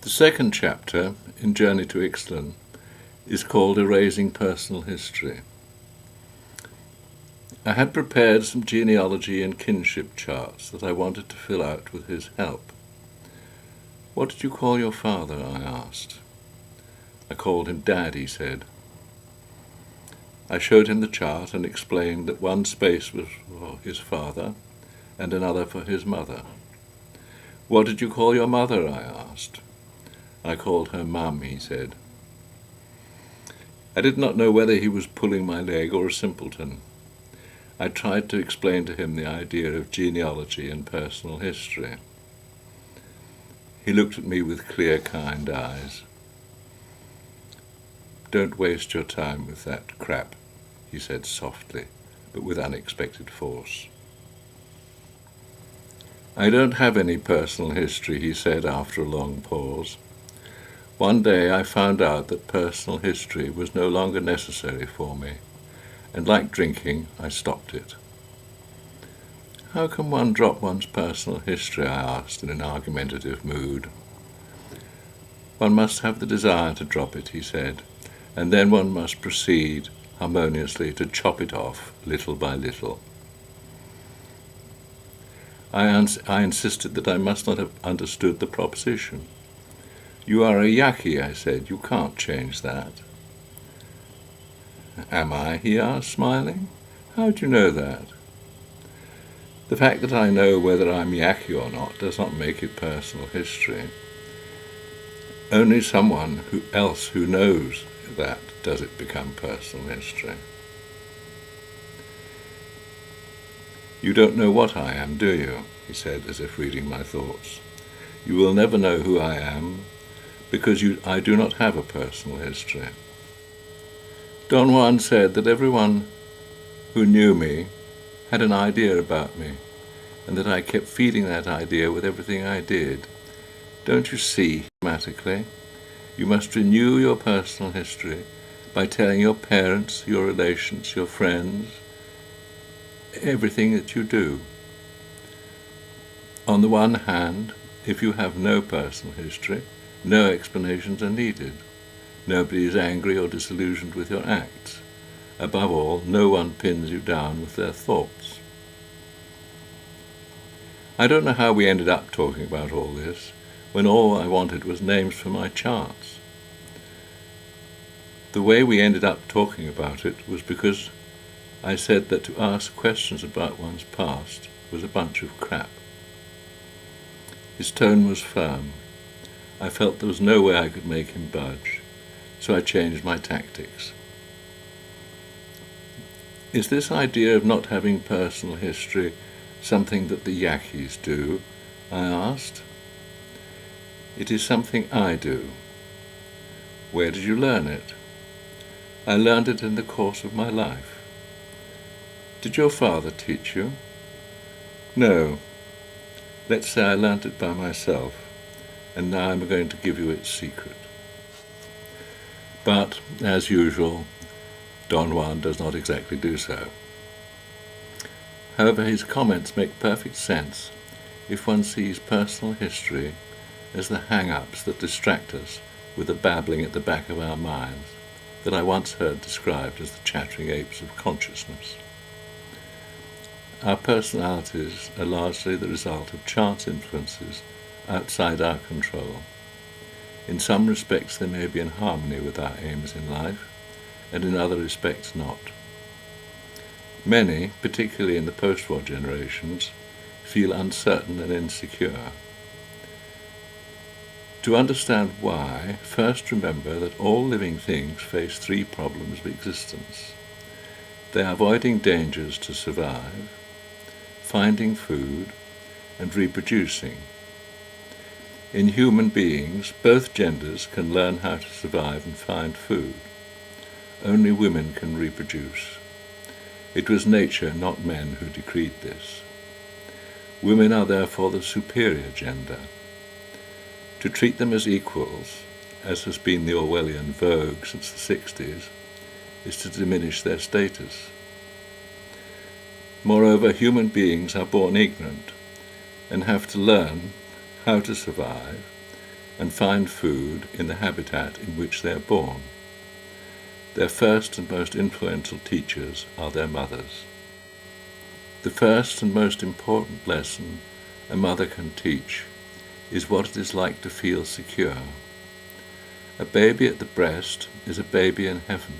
The second chapter in Journey to Ixtlan is called Erasing Personal History. I had prepared some genealogy and kinship charts that I wanted to fill out with his help. "What did you call your father?" I asked. "I called him Dad," he said. I showed him the chart and explained that one space was for his father and another for his mother. "What did you call your mother?" I asked. "I called her Mum," he said. I did not know whether he was pulling my leg or a simpleton. I tried to explain to him the idea of genealogy and personal history. He looked at me with clear, kind eyes. "Don't waste your time with that crap," he said softly, but with unexpected force. "I don't have any personal history," he said after a long pause. "One day I found out that personal history was no longer necessary for me, and like drinking, I stopped it." "How can one drop one's personal history?" I asked in an argumentative mood. "One must have the desire to drop it," he said, "and then one must proceed harmoniously to chop it off little by little." I insisted that I must not have understood the proposition. "You are a Yaqui," I said. "You can't change that." "Am I?" he asked, smiling. "How do you know that?" "The fact that I know whether I'm Yaqui or not does not make it personal history. Only someone else who knows that does it become personal history." "You don't know what I am, do you?" he said, as if reading my thoughts. "You will never know who I am, because I do not have a personal history. Don Juan said that everyone who knew me had an idea about me, and that I kept feeding that idea with everything I did. Don't you see, dramatically, you must renew your personal history by telling your parents, your relations, your friends, everything that you do. On the one hand, if you have no personal history, no explanations are needed. Nobody is angry or disillusioned with your acts. Above all, no one pins you down with their thoughts." I don't know how we ended up talking about all this, when all I wanted was names for my charts. The way we ended up talking about it was because I said that to ask questions about one's past was a bunch of crap. His tone was firm. I felt there was no way I could make him budge, so I changed my tactics. "Is this idea of not having personal history something that the Yaquis do?" I asked. "It is something I do." "Where did you learn it?" "I learned it in the course of my life." "Did your father teach you?" "No. Let's say I learnt it by myself, and now I'm going to give you its secret." But, as usual, Don Juan does not exactly do so. However, his comments make perfect sense if one sees personal history as the hang-ups that distract us with the babbling at the back of our minds that I once heard described as the chattering apes of consciousness. Our personalities are largely the result of chance influences outside our control. In some respects they may be in harmony with our aims in life, and in other respects not. Many, particularly in the post-war generations, feel uncertain and insecure. To understand why, first remember that all living things face three problems of existence. They are avoiding dangers to survive, finding food, and reproducing. In human beings, both genders can learn how to survive and find food. Only women can reproduce. It was nature, not men, who decreed this. Women are therefore the superior gender. To treat them as equals, as has been the Orwellian vogue since the 60s, is to diminish their status. Moreover, human beings are born ignorant and have to learn how to survive and find food in the habitat in which they are born. Their first and most influential teachers are their mothers. The first and most important lesson a mother can teach is what it is like to feel secure. A baby at the breast is a baby in heaven.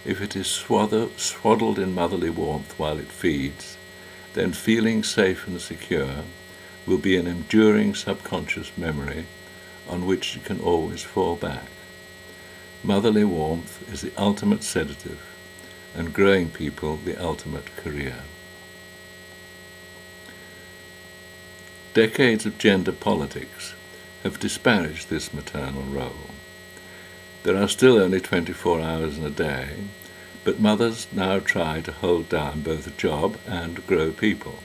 If it is swaddled in motherly warmth while it feeds, then feeling safe and secure will be an enduring subconscious memory on which it can always fall back. Motherly warmth is the ultimate sedative, and growing people the ultimate career. Decades of gender politics have disparaged this maternal role. There are still only 24 hours in a day, but mothers now try to hold down both a job and grow people.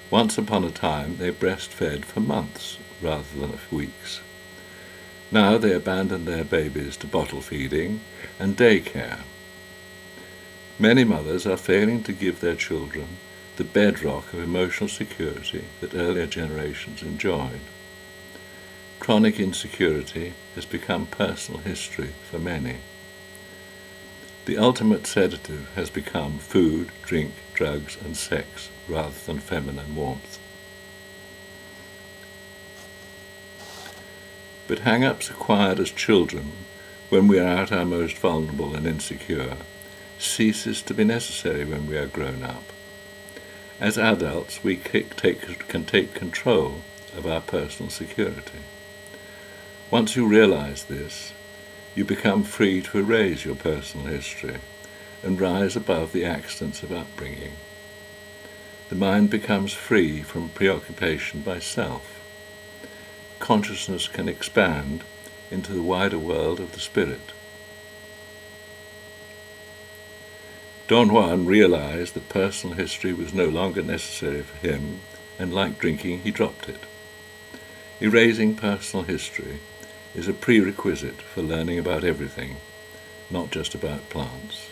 Once upon a time they breastfed for months rather than weeks. Now they abandon their babies to bottle feeding and daycare. Many mothers are failing to give their children the bedrock of emotional security that earlier generations enjoyed. Chronic insecurity has become personal history for many. The ultimate sedative has become food, drink, drugs, and sex rather than feminine warmth. But hang-ups acquired as children, when we are at our most vulnerable and insecure, ceases to be necessary when we are grown up. As adults, we can take control of our personal security. Once you realize this, you become free to erase your personal history and rise above the accidents of upbringing. The mind becomes free from preoccupation by self. Consciousness can expand into the wider world of the spirit. Don Juan realized that personal history was no longer necessary for him, and like drinking, he dropped it. Erasing personal history is a prerequisite for learning about everything, not just about plants.